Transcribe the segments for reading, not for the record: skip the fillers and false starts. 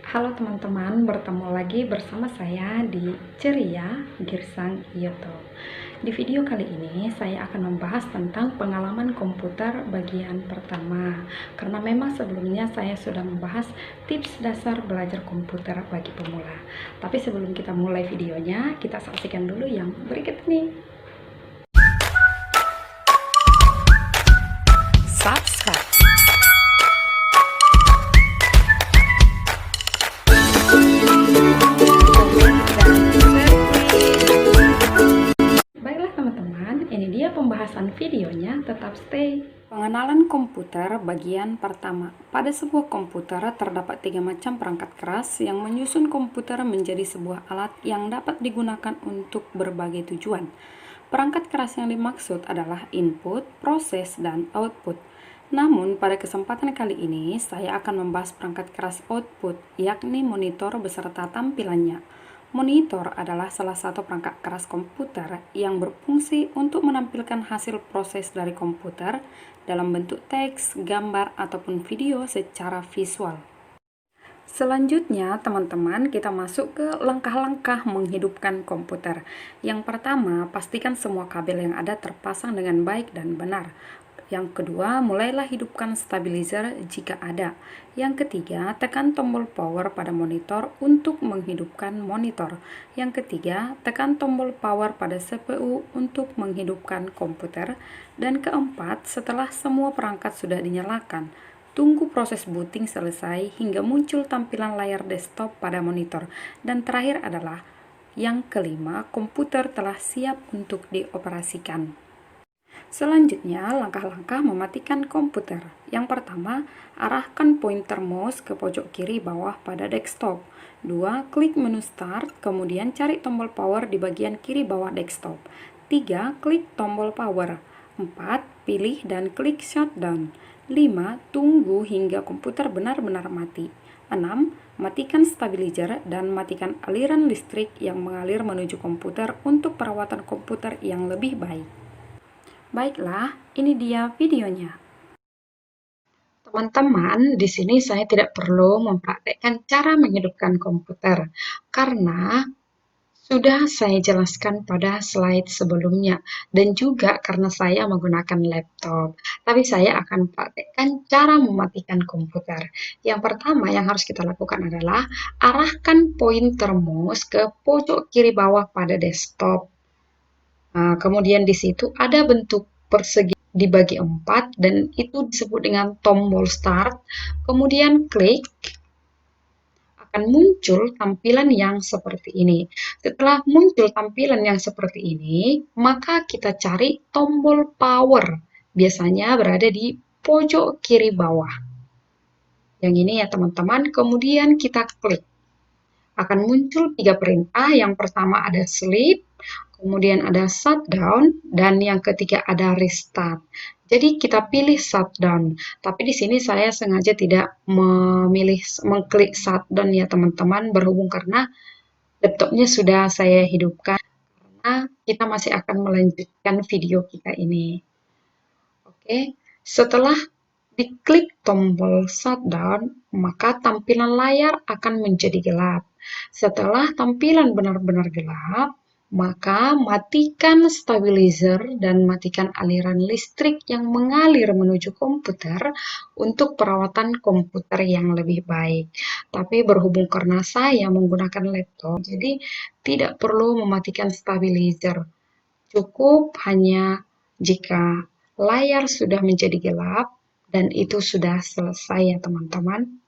Halo teman-teman, bertemu lagi bersama saya di Ceria Girsang YouTube. Di video kali ini saya akan membahas tentang pengalaman komputer bagian pertama. Karena memang sebelumnya saya sudah membahas tips dasar belajar komputer bagi pemula. Tapi sebelum kita mulai videonya, kita saksikan dulu yang berikut ini. Subscribe. Baiklah teman-teman, ini dia pembahasan videonya, tetap stay. Pengenalan komputer bagian pertama. Pada sebuah komputer terdapat 3 macam perangkat keras yang menyusun komputer menjadi sebuah alat yang dapat digunakan untuk berbagai tujuan. Perangkat keras yang dimaksud adalah input, proses, dan output. Namun, pada kesempatan kali ini, saya akan membahas perangkat keras output, yakni monitor beserta tampilannya. Monitor adalah salah satu perangkat keras komputer yang berfungsi untuk menampilkan hasil proses dari komputer dalam bentuk teks, gambar, ataupun video secara visual. Selanjutnya, teman-teman, kita masuk ke langkah-langkah menghidupkan komputer. Yang pertama, pastikan semua kabel yang ada terpasang dengan baik dan benar. Yang kedua, mulailah hidupkan stabilizer jika ada. Yang ketiga, tekan tombol power pada monitor untuk menghidupkan monitor. Yang ketiga, tekan tombol power pada CPU untuk menghidupkan komputer. Dan keempat, setelah semua perangkat sudah dinyalakan, tunggu proses booting selesai hingga muncul tampilan layar desktop pada monitor. Dan terakhir adalah yang kelima, komputer telah siap untuk dioperasikan. Selanjutnya, langkah-langkah mematikan komputer. Yang pertama, arahkan pointer mouse ke pojok kiri bawah pada desktop. 2. Klik menu start, kemudian cari tombol power di bagian kiri bawah desktop. 3. Klik tombol power. 4. Pilih dan klik shutdown. 5. Tunggu hingga komputer benar-benar mati. 6. Matikan stabilizer dan matikan aliran listrik yang mengalir menuju komputer untuk perawatan komputer yang lebih baik. Baiklah, ini dia videonya. Teman-teman, di sini saya tidak perlu mempraktekkan cara menghidupkan komputer karena sudah saya jelaskan pada slide sebelumnya, dan juga karena saya menggunakan laptop. Tapi saya akan praktekkan cara mematikan komputer. Yang pertama yang harus kita lakukan adalah arahkan pointer mouse ke pojok kiri bawah pada desktop. Nah, kemudian di situ ada bentuk persegi dibagi 4 dan itu disebut dengan tombol start. Kemudian klik, akan muncul tampilan yang seperti ini. Setelah muncul tampilan yang seperti ini, maka kita cari tombol power. Biasanya berada di pojok kiri bawah. Yang ini ya teman-teman, kemudian kita klik. Akan muncul 3 perintah. Yang pertama ada sleep, kemudian ada shutdown, dan yang ketiga ada restart. Jadi kita pilih shutdown, tapi di sini saya sengaja tidak mengklik shutdown ya teman-teman, berhubung karena laptopnya sudah saya hidupkan, karena kita masih akan melanjutkan video kita ini. Oke, setelah diklik tombol shutdown, maka tampilan layar akan menjadi gelap. Setelah tampilan benar-benar gelap, maka matikan stabilizer dan matikan aliran listrik yang mengalir menuju komputer untuk perawatan komputer yang lebih baik. Tapi berhubung karena saya menggunakan laptop, jadi tidak perlu mematikan stabilizer. Cukup hanya jika layar sudah menjadi gelap dan itu sudah selesai ya teman-teman.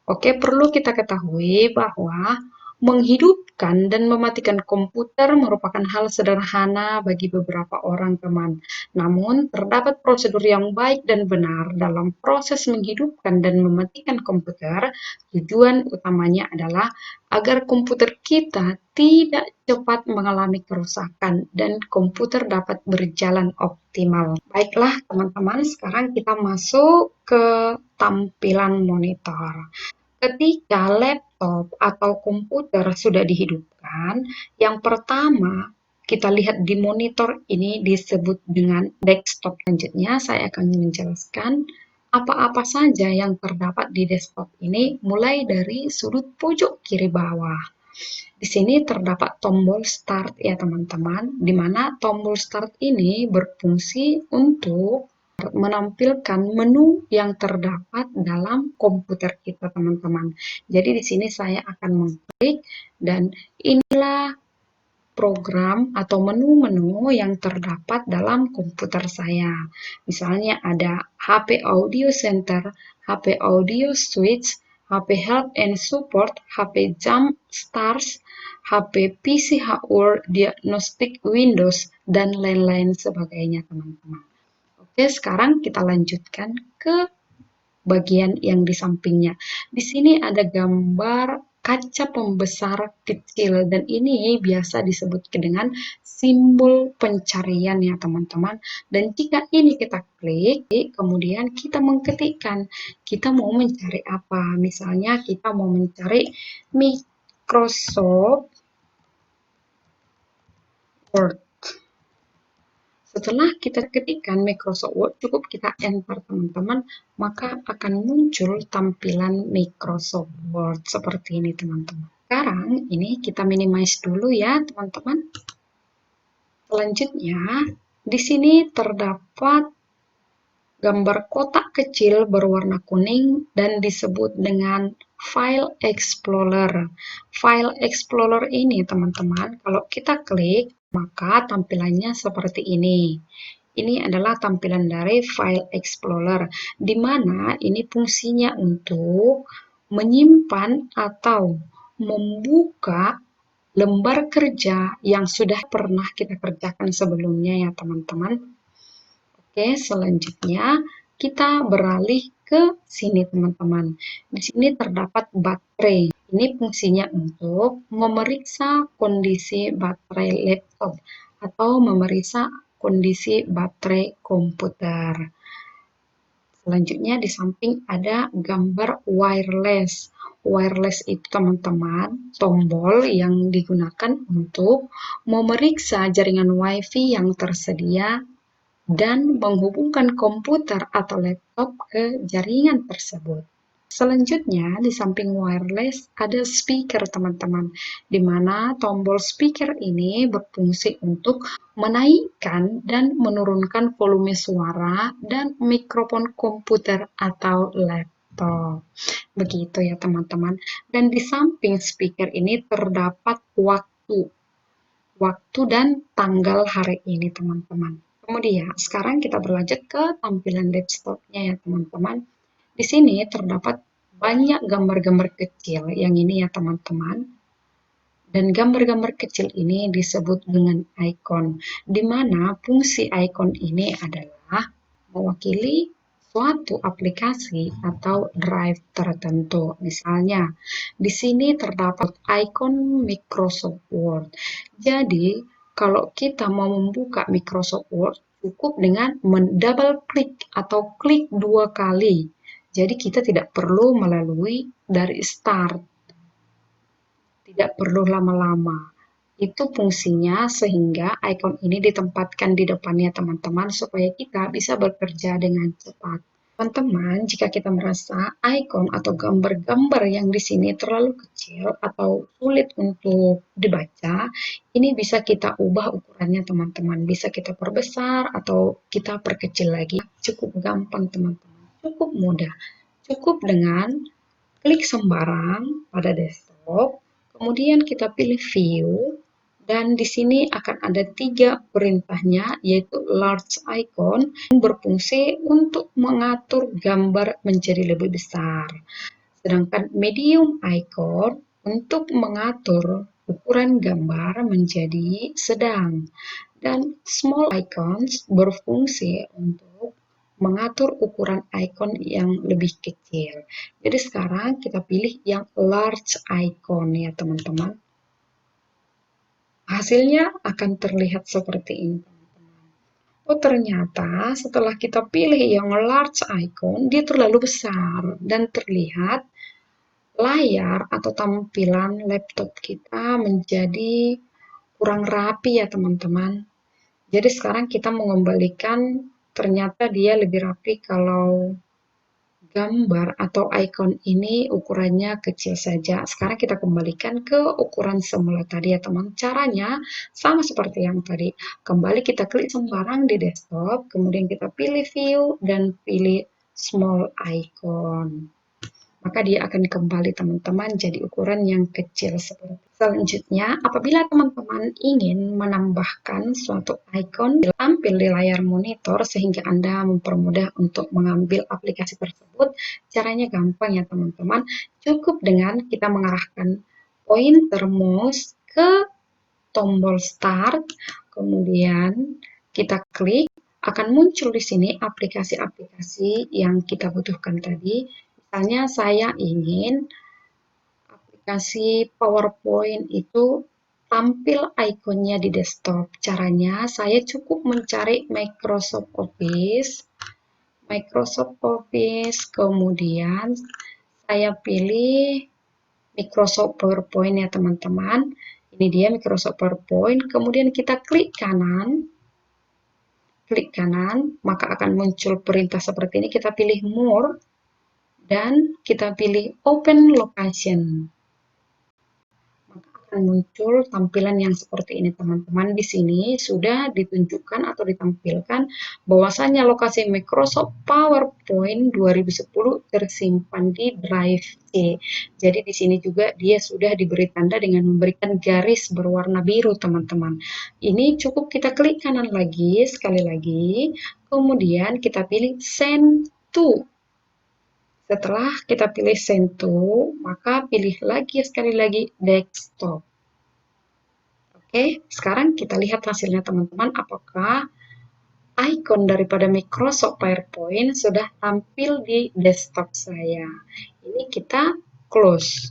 Oke, perlu kita ketahui bahwa menghidupkan dan mematikan komputer merupakan hal sederhana bagi beberapa orang teman. Namun, terdapat prosedur yang baik dan benar dalam proses menghidupkan dan mematikan komputer. Tujuan utamanya adalah agar komputer kita tidak cepat mengalami kerusakan dan komputer dapat berjalan optimal. Baiklah teman-teman, sekarang kita masuk ke tampilan monitor. Ketika laptop atau komputer sudah dihidupkan, yang pertama kita lihat di monitor ini disebut dengan desktop. Selanjutnya saya akan menjelaskan Apa-apa saja yang terdapat di desktop ini mulai dari sudut pojok kiri bawah. Di sini terdapat tombol Start ya teman-teman, di mana tombol Start ini berfungsi untuk menampilkan menu yang terdapat dalam komputer kita teman-teman. Jadi di sini saya akan mengklik dan inilah program atau menu-menu yang terdapat dalam komputer saya. Misalnya ada HP Audio Center, HP Audio Switch, HP Help and Support, HP Jump Stars, HP PC Hardware, Diagnostic Windows, dan lain-lain sebagainya teman-teman. Oke, sekarang kita lanjutkan ke bagian yang di sampingnya. Di sini ada gambar kaca pembesar kecil dan ini biasa disebut dengan simbol pencarian ya teman-teman. Dan jika ini kita klik, kemudian kita mengetikkan kita mau mencari apa. Misalnya kita mau mencari Microsoft Word. Setelah kita ketikkan Microsoft Word, cukup kita enter teman-teman, maka akan muncul tampilan Microsoft Word seperti ini teman-teman. Sekarang ini kita minimize dulu ya teman-teman. Selanjutnya, di sini terdapat gambar kotak kecil berwarna kuning dan disebut dengan File Explorer. File Explorer ini teman-teman, kalau kita klik, maka tampilannya seperti ini. Ini adalah tampilan dari File Explorer, di mana ini fungsinya untuk menyimpan atau membuka lembar kerja yang sudah pernah kita kerjakan sebelumnya ya teman-teman. Oke, selanjutnya kita beralih ke sini teman-teman. Di sini terdapat baterai. Ini fungsinya untuk memeriksa kondisi baterai laptop atau memeriksa kondisi baterai komputer. Selanjutnya di samping ada gambar wireless. Wireless itu teman-teman, tombol yang digunakan untuk memeriksa jaringan WiFi yang tersedia dan menghubungkan komputer atau laptop ke jaringan tersebut. Selanjutnya, di samping wireless ada speaker teman-teman, di mana tombol speaker ini berfungsi untuk menaikkan dan menurunkan volume suara dan mikrofon komputer atau laptop. Begitu ya teman-teman. Dan di samping speaker ini terdapat waktu dan tanggal hari ini teman-teman. Kemudian sekarang kita berlanjut ke tampilan desktopnya ya teman-teman. Di sini terdapat banyak gambar-gambar kecil yang ini ya teman-teman. Dan gambar-gambar kecil ini disebut dengan icon, di mana fungsi icon ini adalah mewakili suatu aplikasi atau drive tertentu. Misalnya, di sini terdapat icon Microsoft Word. Jadi, kalau kita mau membuka Microsoft Word, cukup dengan mendouble klik atau klik 2 kali. Jadi, kita tidak perlu melalui dari start. Tidak perlu lama-lama. Itu fungsinya sehingga icon ini ditempatkan di depannya teman-teman supaya kita bisa bekerja dengan cepat. Teman-teman, jika kita merasa icon atau gambar-gambar yang di sini terlalu kecil atau sulit untuk dibaca, ini bisa kita ubah ukurannya teman-teman. Bisa kita perbesar atau kita perkecil lagi. Cukup gampang teman-teman, cukup mudah. Cukup dengan klik sembarang pada desktop, kemudian kita pilih view, dan di sini akan ada 3 perintahnya, yaitu large icon yang berfungsi untuk mengatur gambar menjadi lebih besar. Sedangkan medium icon untuk mengatur ukuran gambar menjadi sedang. Dan small icons berfungsi untuk mengatur ukuran icon yang lebih kecil. Jadi sekarang kita pilih yang large icon ya teman-teman. Hasilnya akan terlihat seperti ini teman-teman. Oh ternyata setelah kita pilih yang large icon, dia terlalu besar dan terlihat layar atau tampilan laptop kita menjadi kurang rapi ya teman-teman. Jadi sekarang kita mengembalikan, ternyata dia lebih rapi kalau gambar atau icon ini ukurannya kecil saja. Sekarang kita kembalikan ke ukuran semula tadi ya teman. Caranya sama seperti yang tadi. Kembali kita klik sembarang di desktop, kemudian kita pilih view dan pilih small icon. Maka dia akan kembali teman-teman jadi ukuran yang kecil seperti itu. Selanjutnya, apabila teman-teman ingin menambahkan suatu icon tampil di layar monitor sehingga Anda mempermudah untuk mengambil aplikasi tersebut, caranya gampang ya teman-teman. Cukup dengan kita mengarahkan pointer mouse ke tombol start, kemudian kita klik, akan muncul di sini aplikasi-aplikasi yang kita butuhkan tadi. Misalnya saya ingin aplikasi PowerPoint itu tampil ikonnya di desktop. Caranya saya cukup mencari Microsoft Office, kemudian saya pilih Microsoft PowerPoint ya teman-teman. Ini dia Microsoft PowerPoint, kemudian kita klik kanan, maka akan muncul perintah seperti ini, kita pilih More, dan kita pilih Open Location. Maka akan muncul tampilan yang seperti ini teman-teman. Di sini sudah ditunjukkan atau ditampilkan bahwasanya lokasi Microsoft PowerPoint 2010 tersimpan di Drive C. Jadi di sini juga dia sudah diberi tanda dengan memberikan garis berwarna biru teman-teman. Ini cukup kita klik kanan lagi, sekali lagi, kemudian kita pilih Send to. Setelah kita pilih Send to, maka pilih lagi sekali lagi desktop. Oke, sekarang kita lihat hasilnya teman-teman, apakah icon daripada Microsoft PowerPoint sudah tampil di desktop saya. Ini kita close.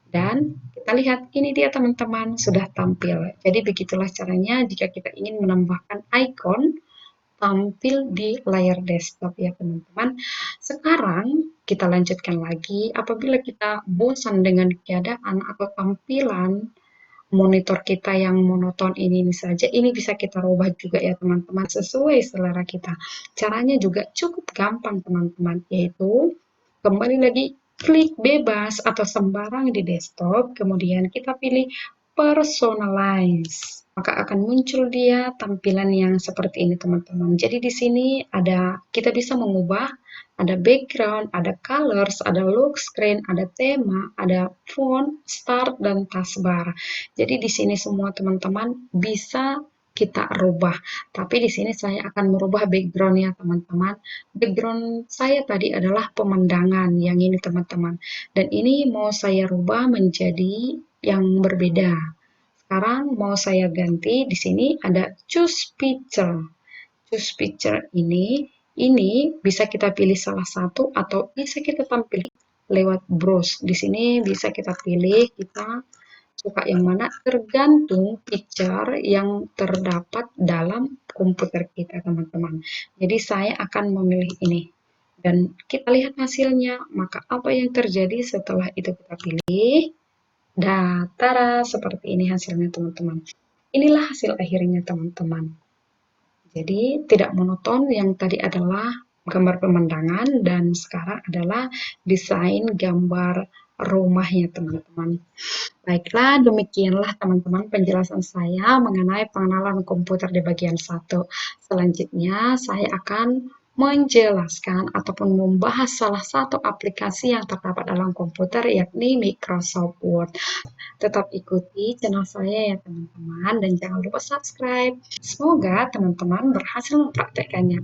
Dan kita lihat, ini dia teman-teman, sudah tampil. Jadi begitulah caranya jika kita ingin menambahkan icon tampil di layar desktop ya teman-teman. Sekarang kita lanjutkan lagi, apabila kita bosan dengan keadaan atau tampilan monitor kita yang monoton ini saja, ini bisa kita rubah juga ya teman-teman, sesuai selera kita. Caranya juga cukup gampang teman-teman, yaitu kembali lagi klik bebas atau sembarang di desktop, kemudian kita pilih personalize. Maka akan muncul dia tampilan yang seperti ini teman-teman. Jadi di sini kita bisa mengubah, ada background, ada colors, ada lock screen, ada tema, ada font, start, dan taskbar. Jadi di sini semua teman-teman bisa kita rubah. Tapi di sini saya akan merubah background-nya teman-teman. Background saya tadi adalah pemandangan yang ini teman-teman. Dan ini mau saya rubah menjadi yang berbeda. Sekarang mau saya ganti, di sini ada choose picture. Choose picture ini bisa kita pilih salah satu atau bisa kita tampil lewat browse. Di sini bisa kita pilih, kita suka yang mana tergantung picture yang terdapat dalam komputer kita teman-teman. Jadi saya akan memilih ini. Dan kita lihat hasilnya, maka apa yang terjadi setelah itu kita pilih. Tara, seperti ini hasilnya teman-teman. Inilah hasil akhirnya teman-teman. Jadi tidak monoton, yang tadi adalah gambar pemandangan dan sekarang adalah desain gambar rumahnya teman-teman. Baiklah, demikianlah teman-teman penjelasan saya mengenai pengenalan komputer di bagian 1. Selanjutnya saya akan menjelaskan ataupun membahas salah satu aplikasi yang terdapat dalam komputer, yakni Microsoft Word. Tetap ikuti channel saya ya teman-teman, dan jangan lupa subscribe. Semoga teman-teman berhasil mempraktekannya.